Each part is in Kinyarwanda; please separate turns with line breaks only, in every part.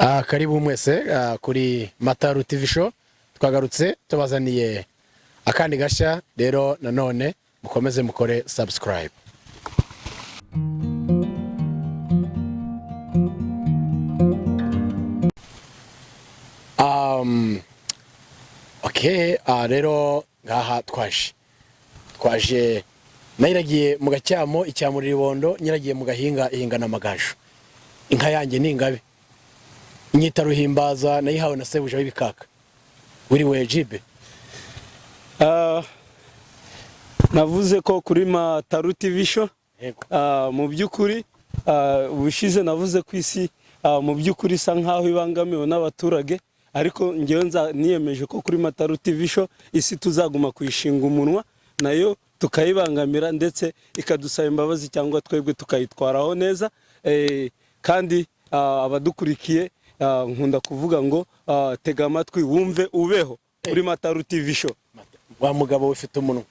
Karibu mwese kuri Matalu TV show twagarutse tubazaniye akandi gashya rero nanone mukomeze mukore subscribe. Okay, rero ngaha twaje nayiragiye mu gacyamo icyamurira ibondo nyiragiye mu gahinga ihingana amagaju inka yanjye ningabe nyita ruhimbaza nayihawe na sebuja w'ibikaka wiriwe jibe.
Navuze ko kuri Matalu TV show mu byukuri ubushize navuze ku isi mu byukuri sa nkaho ibangamiwe n'abaturage, ariko ngewe niyemeje ko kuri Matalu TV show isi tuzaguma kuyishinga umunwa nayo tukayibangamira ndetse ikadusaba imbabazi cyangwa twebwe tukayitwaraho neza. Kandi abadukurikiye nkunda kuvuga ngo tega amatwi wumve ubeho kuri Matalu TV show.
Wa mugabo ufite umunwa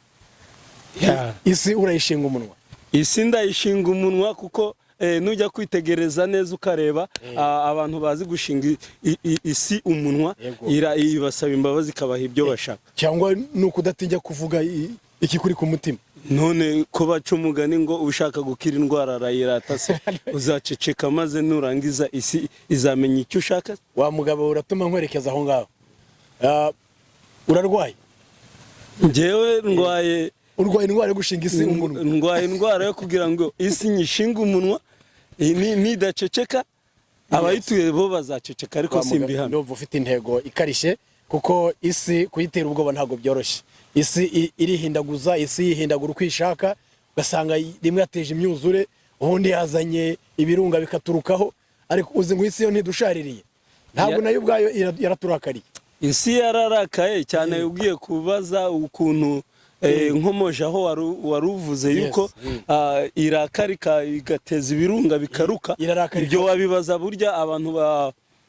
isi urayishinga umunwa?
Isi ndayishinga umunwa kuko nujya kwitegereza neza ukareba abantu bazi gushinga isi umunwa ibasaba imbabazi ikabaha ibyo bashaka,
cyangwa nuko udatinja kuvuga ikikuri ku mutima.
None ko baca umugani ngo ushaka gukira indwara arayirata se uzaceceka maze nurangiza isi izamenya icyo ushaka.
Wa mugabo uratuma nkwerekeza aho ngaho. Urarwaye?
Njyewe ndwaye.
Urwaye indwara yo gushinga isi umunwa?
Ndwaye indwara yo kugira ngo isi nyishinga umunwa nidaceceka abayituye bo bazaceceka, ariko simbihamye.
Ndumva ufite intego ikarishye kuko isi kuyitera ubwoba ntago byoroshye. Isi irihindaguza, isi yihindagura kwishaka, ugasanga rimwe yateje imyuzure ubundi yazanye ibirunga bikaturukaho, ariko uzi ngo isi yo ntidushaririye ntabwo nayo ubwayo yaraturakariye.
Isi yararakaye cyane. Ugiye kubaza ukuntu nkomoje aho waruvuze yuko irakarika igateza ibirunga bikaruka, ibyo wabibaza burya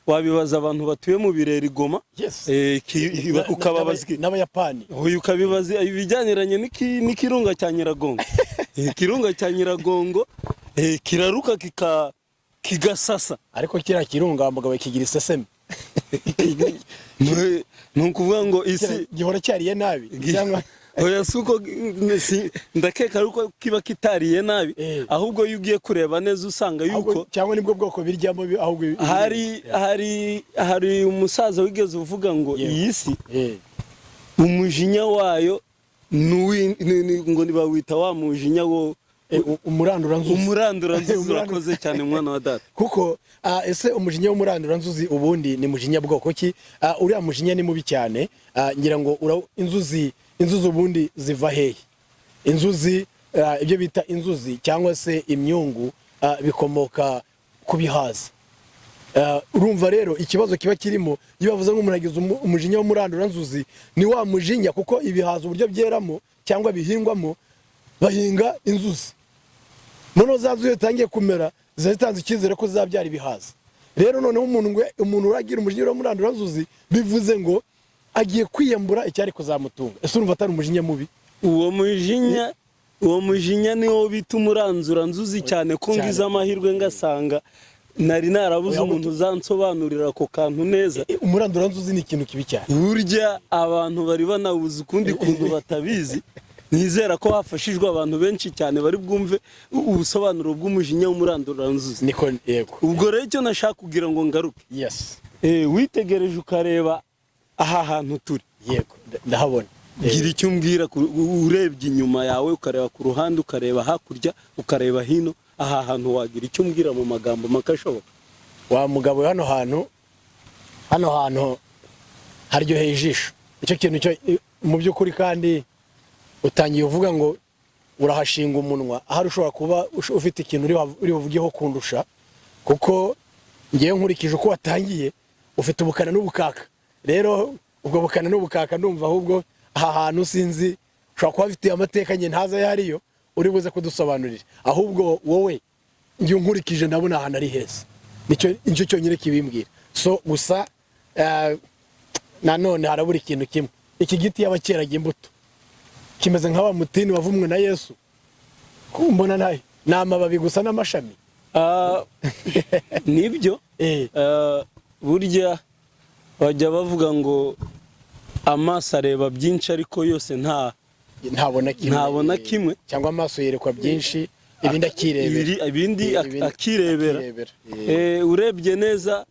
wabibaza abantu batuye mu birere Goma,
ukababaza n'abayapani,
ukabibaza ibijyaniranye n'ikirunga cya Nyiragongo. Ikirunga cya Nyiragongo kiraruka kigasasa,
ariko kiriya kirunga mugabo kigira iseseme.
Nukuvuga ngo isi
gihora cyariye nabi cyangwa
oya suko ndakeka ruko kiba kitariye nabi, ahubwo yugiye kureba neza usanga yuko
cyangwa nibwo bwoko biryamo ahubwo
hari umusaza wigeze uvuga ngo iyi si umujinya wayo ngo nibawita wa mujinya wo umuranduranzuzi. Urakoze cyane mwana wa data.
Kuko ese umujinya w'umuranduranzuzi ubundi ni mujinya bwoko ki? Uriya mujinya ni mubi cyane. Ngira ngo inzuzi ubundi ziva hehe? Inzuzi ibyo bita inzuzi cyangwa se imyungu bikomoka ku bihaza. Urumva rero ikibazo kiba kirimo iyo bavuze ngo umuntu agize umujinya w'umuranduranzuzi ni wa mujinya, kuko ibihaza uburyo byeramo cyangwa bihingwamo bahinga inzuzi, noneho za nzuzi zitangiye kumera zitanze icyizere ko zizabyara ibihaza. Rero noneho umuntu uragira umujinya w'umuranduranzuzi bivuze ngo agiye kwiyambura icyari kuzamutunga. Ese urumva atari umujinya mubi?
Uwo mujinya niwo bita umuranduranzuzi cyane, ko ngize amahirwe ngasanga nari narabuze umuntu uzansobanurira ako kantu neza.
Umuranduranzuzi ni ikintu kibi cyane,
burya abantu bari banawuzi ukundi kuntu batabizi. Nizera ko hafashijwe abantu benshi cyane bari bwumve ubusobanuro bw'umujinya w'umuranduranzuzi.
Niko yego.
Ubwo rero icyo nashaka kugira ngo ngaruke,
yes,
witegereje ukareba aha hantu turi.
Yego, ndahabona.
Gira icyo umbwira urebye inyuma yawe, ukareba ku ruhande, ukareba hakurya, ukareba hino. Aha hantu wagira icyo umbwira mu magambo makashoboka?
Wa mugabo hano hantu haryoheye ijisho. Icyo kintu cyo mu by'ukuri, kandi utangiye uvuga ngo urahashinga umunwa, ahari ushobora kuba ufite ikintu uri buvugeho kundusha, kuko ngiye nkurikije uko watangiye ufite ubukana n'ubukaka. Rero ubwo bukana n'ubukaka ndumva ahubwo aha hantu sinzi ushobora kuba afite amateka nke ntaza yariyo uri buze kudusobanurira, ahubwo wowe ngiye nkurikije ndabona ahantu ari heza. Nicyo cyonyine kibimbwira. So gusa nanone harabura ikintu kimwe. Iki giti y'abakeraga imbuto kimeze nka wa mutini wavumwe na Yesu, kumbona nayo n'amababi gusa n'amashami.
Nibyo burya bajya bavuga ngo amaso areba byinshi ariko yose ntabona kimwe
cyangwa amaso yerekwa byinshi ibindi
akirebera. Urebye neza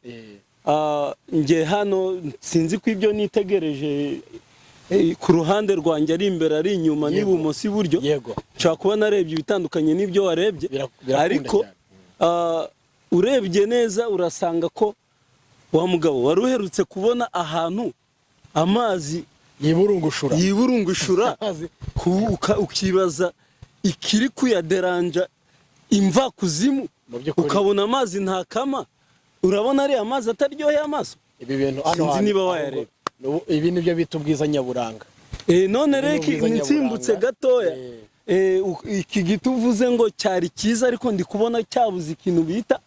nge hano sinzi ko ibyo nitegereje ku ruhande rwanjye ari imbere ari inyuma n'ibumoso iburyo nshobora kuba narebye ibitandukanye n'ibyo warebye, ariko urebye neza urasanga ko wa mugabo wari uherutse kubona ahantu amazi yiburungushura ukibaza ikiri kuyaderanja imva kuzimu, ukabona amazi ntakama, urabona ari amazi ataryoheye amaso.
Ibi bintu
sinzi niba wayareba.
Ibi nibyo bita ubwiza nyaburanga.
None rero nsimbutse gatoya, iki giti uvuze ngo cyari cyiza ariko ndi kubona cyabuze ikintu bita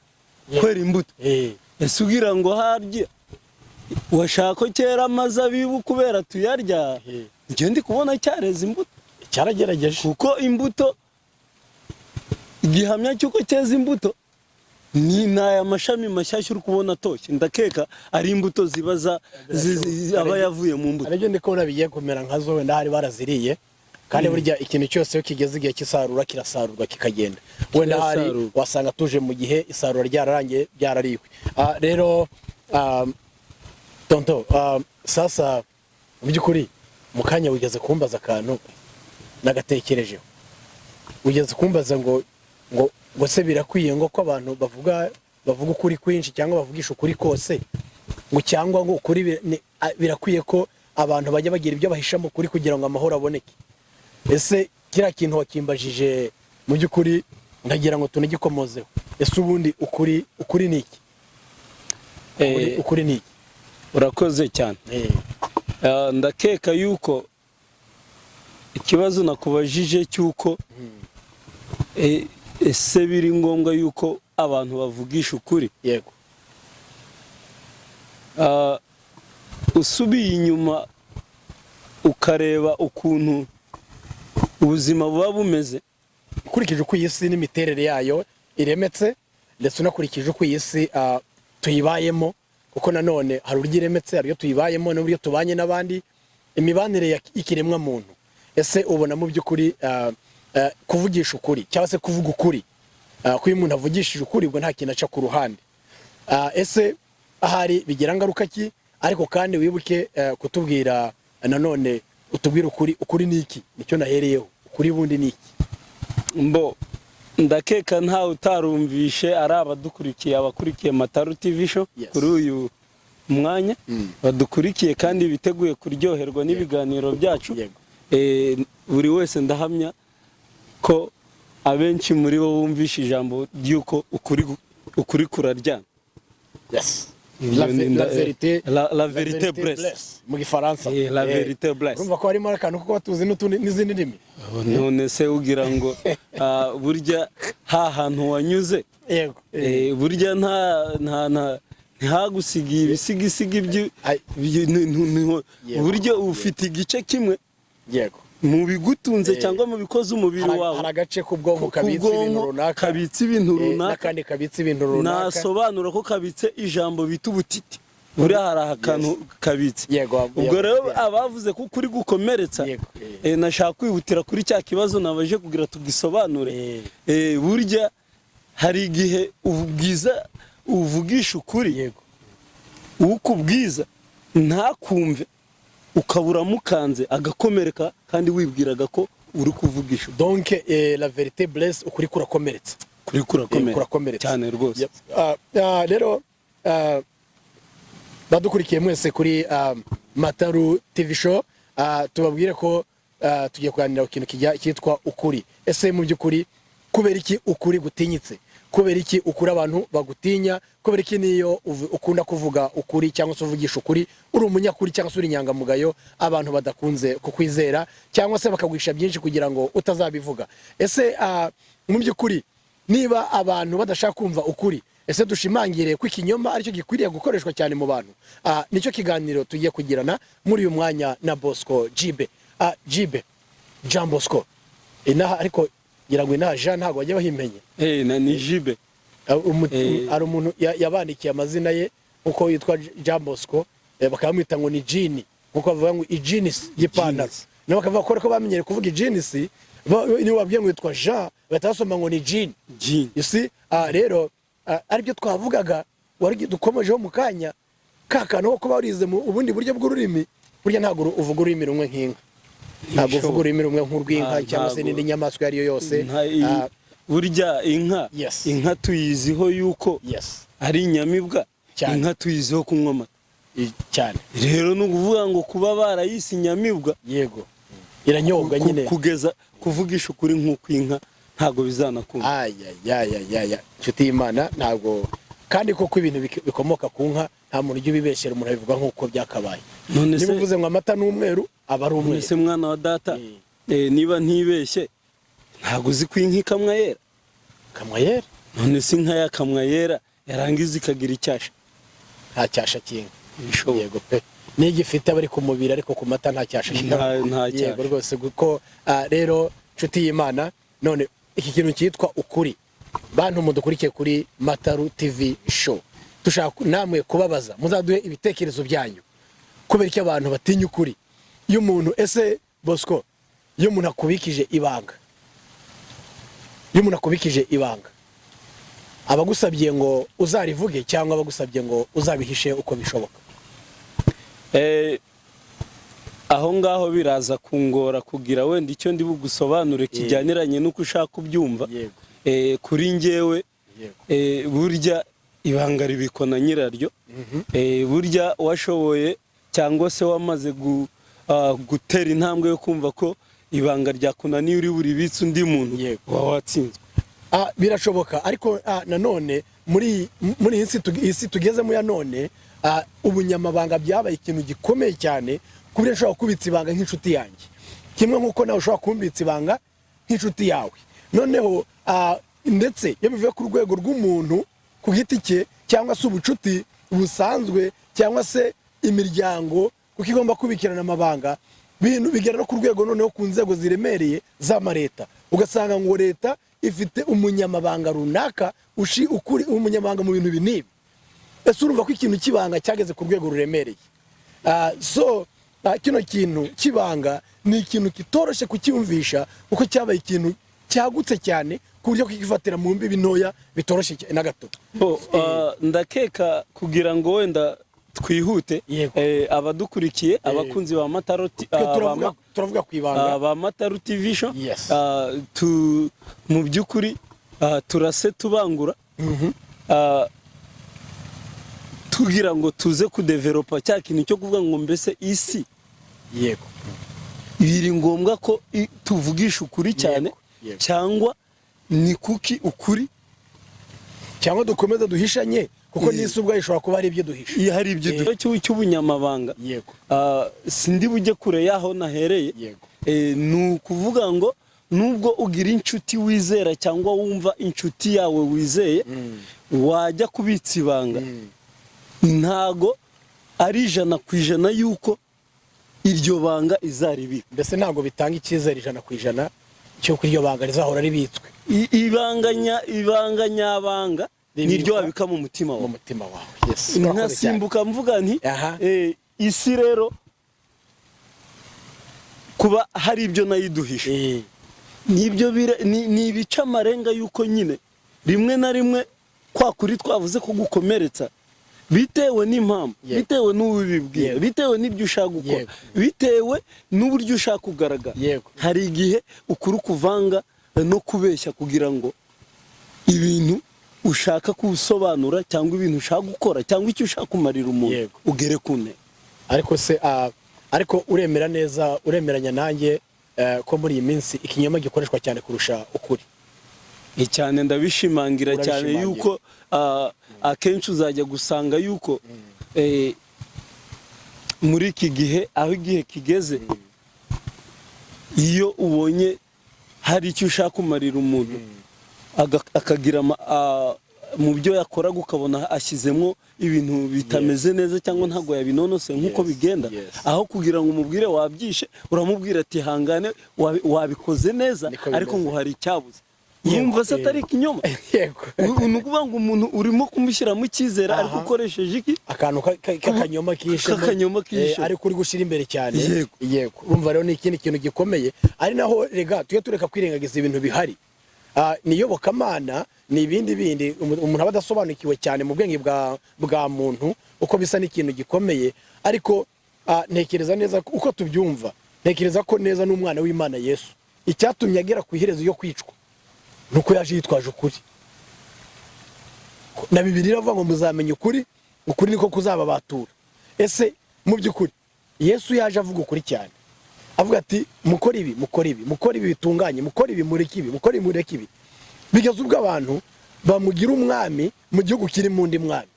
kwera imbuto. Ese ugira ngo harya washaka ko cyera amazabibu kubera tuyarya, njye ndi kubona cyareze imbuto,
cyaragerageje
kuko imbuto igihamya cyuko cyeza imbuto ni naya mashami mashyashya uri kubona atoshye, ndakeka ari imbuto zibaza aba yavuye mu mbuto.
Aribyo ndi kubona bigiye kumera nka zo wenda hari baraziriye, kandi burya ikintu cyose iyo kigeze igihe cy'isarura kirasarurwa kikagenda. Wenda hari wasanga tuje mu gihe isarura ryararangiye byarariwe. Rero tonto sasa mu by'ukuri mu kanya wigeze kumbaza akantu nagatekerejeho. Wigeze kumbaza ngo se birakwiye ngo ko abantu bavuga ukuri kwinshi cyangwa bavugisha ukuri kose, ngo cyangwa ngo ukuri birakwiye ko abantu bajya bagira ibyo bahishamo kuri kugira ngo amahoro aboneke. Ese kira kintu wakimbajije mu by'ukuri ndagira ngo tunagikomozeho. Ese ubundi ukuri ni iki? Ukuri ni iki?
Urakoze cyane. Ndakeka yuko ikibazo nakubajije cyuko ese biri ngombwa yuko abantu bavugisha ukuri.
Yego.
Usubiye inyuma ukareba ukuntu ubuzima buba bumeze,
ukurikije uko iyi si n'imiterere yayo iremetse, ndetse unakurikije uko iyi si tuyibayemo, kuko nanone hari uburyo iremetse, hari iyo tuyibayemo n'uburyo tubanye n'abandi, imibanire y'ikiremwa muntu. Ese ubona mu by'ukuri kuvugisha ukuri cyangwa se kuvuga ukuri, ko iyo umuntu avugishije ukuri ubwo nta kintu aca ku ruhande, ese ahari bigira ngaruka ki? Ariko kandi wibuke kutubwira nanone, utubwira ukuri ni iki? Nicyo nahereyeho, ukuri bundi ni iki?
Ndakeka ntawe utarumvishe ari abakurikiye Matalu TV show kuri uyu mwanya, badukurikiye kandi biteguye kuryoherwa n'ibiganiro byacu. Buri wese ndahamya ko abenshi muri bo bumvisha ijambo ry'uko ukuri kuraryana.
La vérité
blesse
mu Gifaransa.
La vérité blesse.
Urumva ko harimo akantu ko batuzi n'izindi ndimi.
None se ugira ngo burya hantu wanyuze, burya ntihagusigiye ibisigisigi burya ufite igice kimwe mu bigutunze cyangwa mu bikoze umubiri wawe.
Hari agace k'ubwonko kabitse ibintu runaka, n'akandi kabitse ibintu runaka.
Nasobanura ko kabitse ijambo bita ubutiti, buriya hari akantu kabitse. Ubwo rero abavuze ko ukuri gukomeretsa, nashaka kwihutira kuri cya kibazo nabaje kugira tugisobanure. Burya hari igihe uvugisha ukuri, ukubwiza ntakumve, ukabura mukanze agakomereka kandi wibwiraga ko uri kuvugisha.
Donc la vérité blesse, ukuri kurakomeretsa.
Kuri kurakomeretsa cyane rwose.
Rero badukurikiye mwese kuri Matalu TV show, tubabwire ko tugiye kuganira ku kintu cyitwa ukuri. Ese mu by'ukuri kubera iki ukuri gutinyitse? Kubera iki ukuri abantu bagutinya? Kubera iki niyo ukunda kuvuga ukuri cyangwa se uvugisha ukuri uri umunyakuri cyangwa se uri inyangamugayo abantu badakunze kukwizera cyangwa se bakagwisha byinshi kugira ngo utazabivuga? Ese mu by'ukuri niba abantu badashaka kumva ukuri, ese dushimangire ko ikinyoma aricyo gikwiriye gukoreshwa cyane mu bantu? Nicyo kiganiro tugiye kugirana muri uyu mwanya na Bosco Jibe. Jean Bosco inaha, ariko ngira ngo inaha Jean ntabwo bajya bahimenye.
Ni Jibe.
Ari umuntu yabandikiye amazina ye uko yitwa Jean Bosco bakamwita ngo ni Jini uko bavuga ngo ijinis y'ipantaro nabo bakavuga ko bamenyere kuvuga ijinis ni wabwiye ngo yitwa Jean batasoma ngo ni Jini you see rero aribyo twavugaga wari dukomejeho mu kanya kakano ko barize mu ubundi buryo bw'ururimi burya ntago uvuga ururimi rumwe nk'inka ntago uvuga ururimi rumwe nk'urw'inka cyangwa se n'indi nyamaswa yari yo yose
burya inka tuyiziho yuko ari inyamibwa inka tuyiziho kunywa amata
cyane
rero nukuvuga ngo kuba barayise inyamibwa
yego iranyobwa nyine
kugeza kuvugisha ukuri nk'uko inka ntago bizanakunda
ya nshuti y'Imana ntago kandi koko ibintu bikomoka ku nka nta muntu ujya ubibeshyera umuntu abivuga nk'uko byakabaye niba uvuze ngo amata n'umweru aba ari umweru
ese mwana wa data niba ntibeshye ntago uzi ko inka ikamwa yera none se inka yakamwa yera yarangiza ikagira icyasha
nta cyasha cy'inka yego pe n'igifite abari ku mubiri ariko ku mata nta cyasha yego rwose kuko rero nshuti y'Imana none iki kintu cyitwa ukuri bantu mudukurikiye kuri Matalu TV show dushaka namwe kubabaza muzaduhe ibitekerezo byanyu kubera iki abantu batinya ukuri iyo umuntu ese Bosco iyo umuntu akubikije ibanga abagusabye ngo uzarivuge cyangwa abagusabye ngo uzabihishe uko bishoboka
aho ngaho biraza kungora kugira wenda icyo ndi bugusobanure kijyaniranye nuko ushaka kubyumva kuri njyewe burya ibanga ribikwa na nyiraryo burya washoboye cyangwa se wamaze gutera intambwe yo kumva ko ibanga ryakunaniye uri buri bitse undi muntu waba watsinzwe
birashoboka ariko nanone muri iyi si tugezemo ya none ubunyamabanga byabaye ikintu gikomeye cyane kubera ushobora kubitsa ibanga nk'inshuti yanjye kimwe nk'uko nawe ushobora kumbitsa ibanga nk'inshuti yawe noneho ndetse iyo bivuye ku rwego rw'umuntu ku giti cye cyangwa se ubucuti busanzwe cyangwa se imiryango kuko igomba kubikirana amabanga bintu bigera no ku rwego noneho ku nzego ziremereye z'amareta ugasanga ngo leta ifite umunyamabanga runaka ukuri umunyamabanga mu bintu binibi ese urumva ko ikintu kibanga cyageze ku rwego ruremereye kino kintu kibanga ni ikintu kitoroshye kucyumvisha kuko cyabaye ikintu cyagutse cyane ku buryo kukifatira mu mbibi ntoya bitoroshye na gato
ndakeka kugira ngo wenda twihute abadukurikiye abakunzi ba Matalu
turavuga ku ibanga
ba Matalu TV show mu by'ukuri turase tubangura tugira ngo tuze kudevelopa cya kintu cyo kuvuga ngo mbese isi
yego
biri ngombwa ko tuvugisha ukuri cyane cyangwa ni kuki ukuri
cyangwa dukomeza duhishanye kuko n'isi ubwayo ishobora kuba ari ibyo duhisha
hari ibyo cy'ubunyamabanga sindi bujye kure yaho nahereye ni ukuvuga ngo nubwo ugira inshuti wizera cyangwa wumva inshuti yawe wizeye wajya kubitsa ibanga ntago ari 100% yuko iryo banga izaribika
mbese ntago bitanga icyizere 100% cyuko iryo banga rizahora ribitswe
ibanga nyabanga niryo wabika mu mutima
wawe
nkasimbuka mvuga nti isi rero kuba hari ibyo nayiduhisha nibyo ni ibica amarenga yuko nyine rimwe na rimwe kwa kuri twavuze ko gukomeretsa bitewe n'impamvu bitewe n'ubibibwiye bitewe n'ibyo ushaka gukora bitewe n'uburyo ushaka kugaragara hari igihe ukuri kuvanga no kubeshya kugira ngo ibintu ushaka kusobanura cyangwa ibintu ushaka gukora cyangwa icyo ushaka kumarira umuntu ugere ku ntego
ariko uremeranya nanjye ko muri iyi minsi ikinyoma gikoreshwa cyane kurusha ukuri
cyane ndabishimangira cyane yuko akenshi uzajya gusanga yuko muri iki gihe aho igihe kigeze iyo ubonye hari icyo ushaka kumarira umuntu akagira mu byo yakoraga ukabona ashyizemo ibintu bitameze neza cyangwa ntabwo yabinonose nk'uko bigenda aho kugira ngo umubwire wabyishe uramubwira ati hangane wabikoze neza ariko ngo hari icyabuze urumva se atari ikinyoma
yego
nukuvuga ngo umuntu urimo kumushyira mu cyizere ariko ukoresheje iki
akantu k'akanyoma kishe ariko uri gushira imbere cyane yego urumva rero ni ikindi kintu gikomeye ari naho rega tuye tureka kwirengagiza ibintu bihari niyobokamana ni ibindi umuntu aba adasobanukiwe cyane mu bwenge bwa muntu uko bisa n'ikintu gikomeye ariko ntekereza neza uko tubyumva ntekereza ko neza n'umwana w'Imana Yesu icyatumye agera ku iherezo yo kwicwa nuko yaje yitwaje ukuri na Bibiliya iravuga ngo muzamenye ukuri niko kuzababatura ese mu by'ukuri Yesu yaje avuga ukuri cyane avuga ati mukora ibi bitunganye mukora ibi mureke ibi bigeze ubwo abantu bamugira umwami mu gihugu kiri mu ndi mwami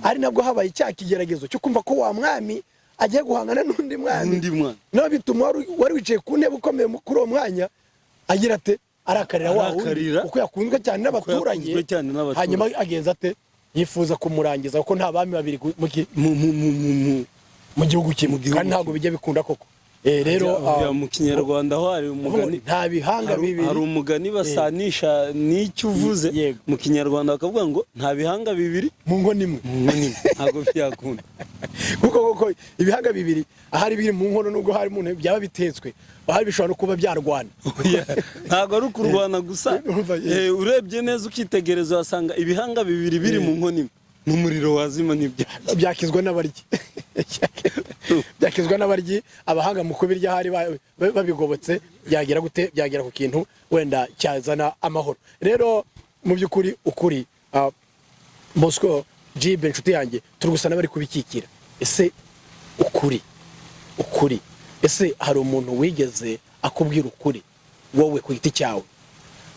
ari nabwo habaye icyaha kigeragezo cyo kumva ko wa mwami agiye guhangana n'undi mwami no bituma wari wicaye ku ntebe ukomeye kuri uwo mwanya agira ate arakarira wa wundi kuko yakunzwe cyane n'abaturage hanyuma agenza ate yifuza kumurangiza kuko nta bami babiri mu gihugu kimwe kandi ntabwo bijya bikunda koko rero
mu kinyarwanda ho hari umugani
nta bihanga bibiri
hari umugani basanisha n'icyo uvuze mu kinyarwanda bakavuga ngo nta bihanga bibiri
mu nkono imwe
ntabwo byakunda
kuko ibihanga bibiri ahari biri mu nkono nubwo hari umuntu byaba bitetswe ahari bishobora no kuba byarwana
ntabwo ari ukurwana gusa urebye neza ukitegereza wasanga ibihanga bibiri biri mu nkono imwe n'umuriro wazima
byakizwa n'abaryi byakizwa n'abaryi abahanga mu kubirya hari babigobotse byagera ku kintu wenda cyazana amahoro rero mu by'ukuri ukuri Bosco Jibe inshuti yanjye turi gusa n'abari kubikikira ese ukuri ese hari umuntu wigeze akubwira ukuri wowe ku giti cyawe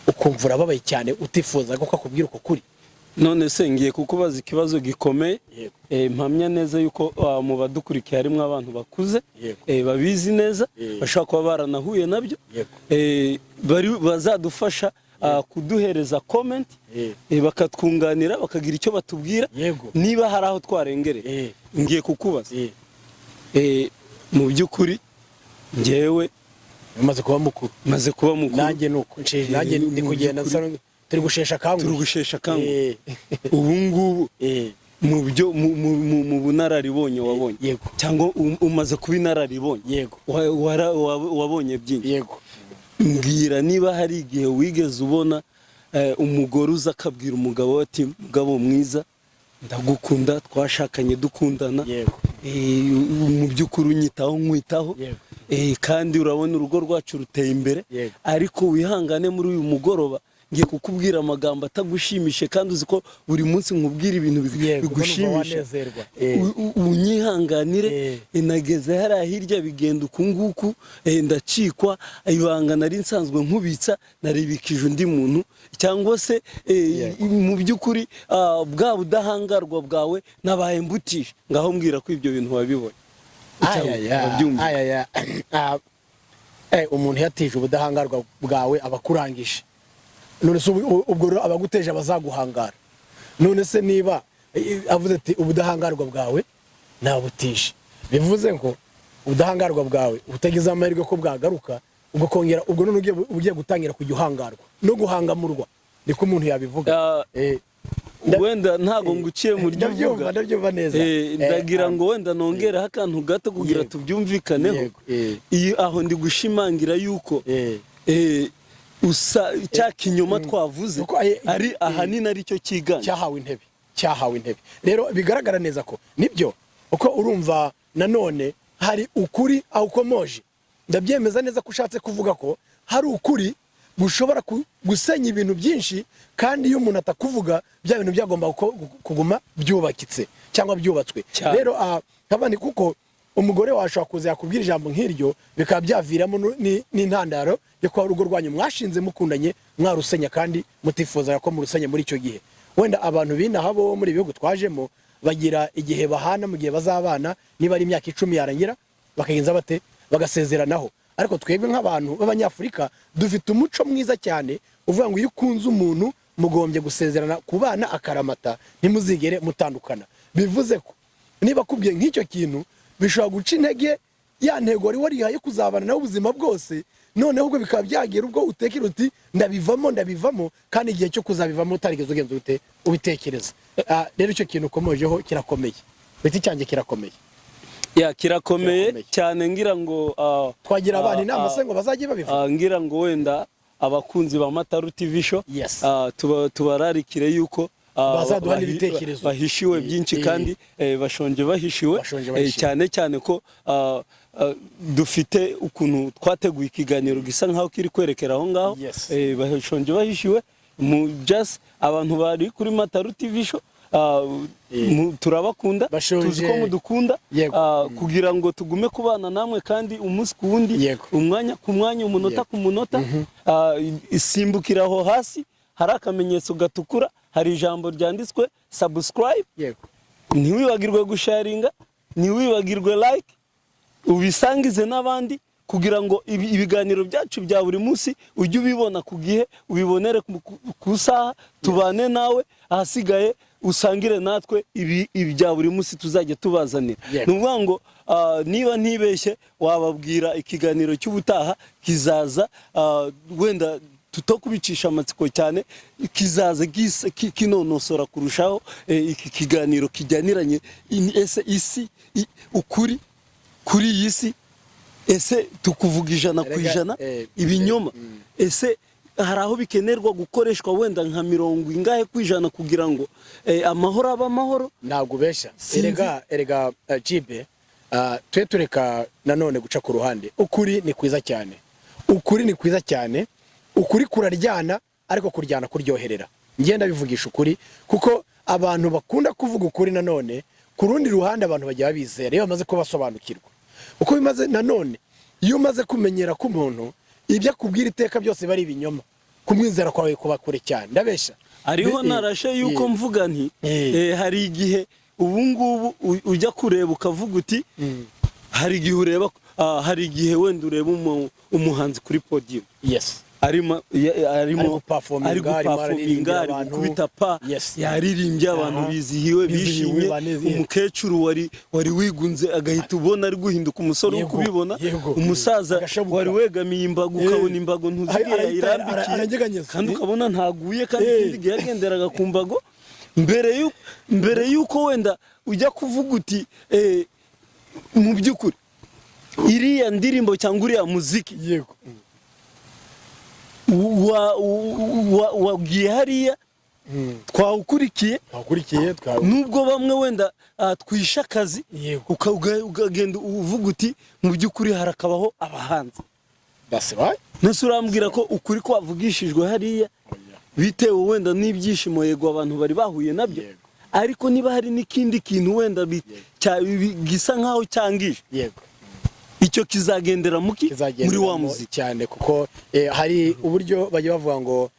ukumva urababaye cyane utifuza ko akubwira uko kuri
none se ngiye kukubaza ikibazo gikomeye mpamya neza yuko mu badukurikiye harimo abantu bakuze babizi neza bashaka kuba baranahuye nabyo bazadufasha kuduhereza comment bakatwunganira bakagira icyo batubwira niba hari aho twarengereye ngiye kukubaza mu by'ukuri ngewe
maze kuba mukuru nanjye nuko nanjye ndi kugenda turi gushesha kangu
ubu ngubu mu bunararibonye wabonye cyangwa umaze kuba inararibonye wabonye byinshi mbwira niba hari igihe wigeze ubona umugore uza akabwira umugabo ati mugabo mwiza ndagukunda twashakanye dukundana mu by'ukuri unyitaho nkwitaho kandi urabona urugo rwacu ruteye imbere ariko wihangane muri uyu mugoroba ngiye kukubwira amagambo atagushimishe kandi uzi ko buri munsi nkubwira ibintu bigushimisha unyihanganire inageze hariya hirya bigenda uku nguku ndacikwa ibanga nari nsanzwe nkubitsa naribikije undi muntu cyangwa se mu by'ukuri bwa budahangarwa bwawe nabaye mbutije ngaho mbwira ko ibyo bintu wabibonye
umuntu yatije ubudahangarwa bwawe abakurangije none se ubwo abaguteje abazaguhangara none se niba avuze ati ubudahangarwa bwawe nabutije bivuze ngo ubudahangarwa bwawe utagize amahirwe ko bwagaruka ubwo kongera ubwo none ugiye gutangira kujya uhangarwa no guhangamurwa niko umuntu yabivuga
wenda ntago nguciye mu ry'uvuga
ndabyumva neza
ndagira ngo wenda nongeraho akantu gato kugira tubyumvikaneho aho ndi gushimangira yuko usa cya kinyoma twavuze ari ahanini aricyo kiganje
cyahawe intebe rero bigaragara neza ko nibyo uko urumva nanone hari ukuri aho ukomoje ndabyemeza neza ko ushatse kuvuga ko hari ukuri gushobora gusenya ibintu byinshi kandi iyo umuntu atakuvuga bya bintu byagomba kuguma byubakitse cyangwa byubatswe rero nkabandi kuko umugore washobora kuza yakubwira ijambo nk'iryo bikaba byaviramo n'intandaro yo kuba urugo rwanyu mwashinze mukundanye mwarusenya kandi mutifuza ko murusenya muri icyo gihe wenda abantu binaha bo muri bihugu twajemo bagira igihe bahana mu gihe bazabana niba ari imyaka 10 yarangira bakagenza bate bagasezeranaho ariko twebwe nk'abantu b'abanyafurika dufite umuco mwiza cyane uvuga ngo iyo ukunze umuntu mugombye gusezerana ku bana akaramata ntimuzigere mutandukana bivuze ko niba kubwiye nk'icyo kintu bishobora guca intege ya ntego wari warihaye kuzabana nawe ubuzima bwose noneho ubwo bikaba byagera ubwo utekera uti ndabivamo kandi igihe cyo kuzabivamo utarigeze ugenza ute ubitekereza. Rero icyo kintu ukomojeho kirakomeye, biti cyanjye kirakomeye.
Kirakomeye cyane, ngira ngo
twagira abantu inama se ngo bazajye babivuga.
Ngira ngo wenda abakunzi ba Matalu TV show tubararikire yuko
bazaduha n'ibitekerezo
bahishiwe byinshi kandi bashonje bahishiwe cyane ko dufite ukuntu twateguye ikiganiro gisa nkaho kiri kwerekera aho ngaho, bashonje bahishiwe just abantu bari kuri Matalu TV show. Turabakunda, tuzi ko mudukunda, kugira ngo tugume kubana namwe kandi umunsi ku wundi, umwanya ku mwanya, umunota ku munota. Isimbukiraho hasi hari akamenyetso gatukura, hari ijambo ryanditswe subscribe. Ntiwibagirwe gusharinga, ntiwibagirwe like, ubisangize n'abandi kugira ngo ibiganiro byacu bya buri munsi ujye ubibona ku gihe, ubibonere ku saha, tubane nawe, ahasigaye usangire natwe ibi bya buri munsi tuzajya tubazanira. Nuvuga ngo niba ntibeshye wababwira ikiganiro cy'ubutaha kizaza, wenda tutokubicisha amatsiko cyane, kizaza kinonosora kurushaho iki kiganiro kijyaniranye isi ukuri kuri iyi si. Ese tukuvuga 100% ibinyoma? Ese hari aho bikenerwa gukoreshwa wenda nka 50% kugira ngo amahoro aba amahoro?
Ntabwo besha erega jibe twe tureka nanone guca ku ruhande. Ukuri ni kwiza cyane, ukuri kuraryana, ariko kuryana kuryoherera. Ngenda bivugisha ukuri kuko abantu bakunda kuvuga ukuri nanone ku rundi ruhande abantu bajya babizera iyo bamaze kubasobanukirwa. Uko bimaze nanone iyo umaze kumenyera ko umuntu ibyo akubwira iteka byose bari ibinyoma, kumwizera kwawe kuba kure cyane. Ndabesha
ariho narashe yuko mvuga nti hari igihe ubu ngubu ujya kureba ukavuga uti hari igihe ureba, hari igihe wenda ureba umuhanzi kuri podium, arimo performinga, ari gukubita pa, yaririmbye, abantu bizihiwe bishimye, umukecuru wari wigunze agahita ubona ari guhinduka umusore wo kubibona, umusaza wari wegamiye imbago ukabona imbago ntuzigiye yayirambikiye kandi ukabona ntaguye kandi ikindi gihe yagenderaga ku mbago. mbere yuko wenda ujya kuvuga uti mu by'ukuri iriya ndirimbo cyangwa uriya muziki wagiye hariya twawukurikiye, nubwo bamwe wenda twisha akazi, ukagenda uvuga uti mu by'ukuri harakabaho abahanzi. Nese urambwira ko ukuri kwavugishijwe hariya bitewe wenda n'ibyishimo yego abantu bari bahuye nabyo, ariko niba hari n'ikindi kintu wenda gisa nkaho cyangije, icyo kizagendera muri wa muziki
cyane, kuko hari uburyo bajya bavuga ngo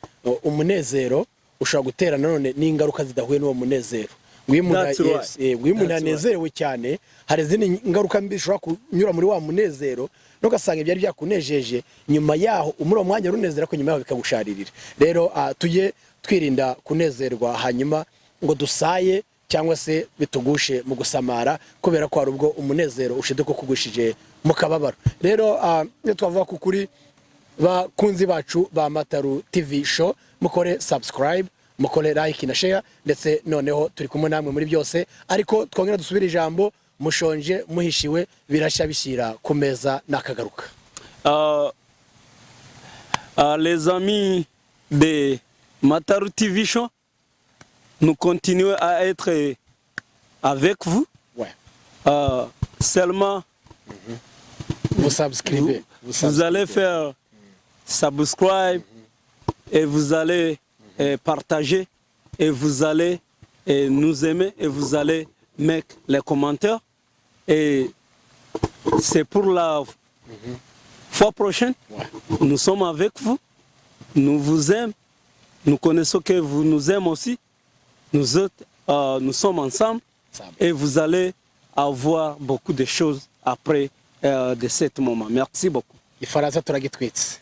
umunezero ushobora gutera nanone n'ingaruka zidahuye n'uwo munezero. Uyu umuntu yanezerewe cyane, hari izindi ngaruka mbi zishobora kunyura muri wa munezero, nugasanga ibyari byakunejeje nyuma yaho umuri mwanya runezera ko nyuma yaho bikagusharirira. Rero tujye twirinda kunezerwa hanyuma ngo dusaye cyangwa se bitugushe mu gusamara, kubera ko hari ubwo umunezero ushiduka kugushije mu kababaro. Rero iyo twavuga ku kuri bakunzi bacu ba Matalu TV show, mukore subscribe, mukore like na share, ndetse noneho turi kumwe namwe muri byose. Ariko twongera dusubira ijambo, mushonje muhishiwe birashya bishyira ku meza nakagaruka.
Les amis de Matalu TV show, nous continuons à être avec vous. Seulement
vous subscribez.
Vous allez faire subscribe et vous allez partager et vous allez nous aimer et vous allez mettre les commentaires. Et c'est pour la fois prochaine. Nous sommes avec vous. Nous vous aimons. Nous connaissons que vous nous aimez aussi. Nous autres, nous sommes ensemble. Et vous allez avoir beaucoup de choses après de ce moment. Merci beaucoup.
Ifaransa turagitwitse.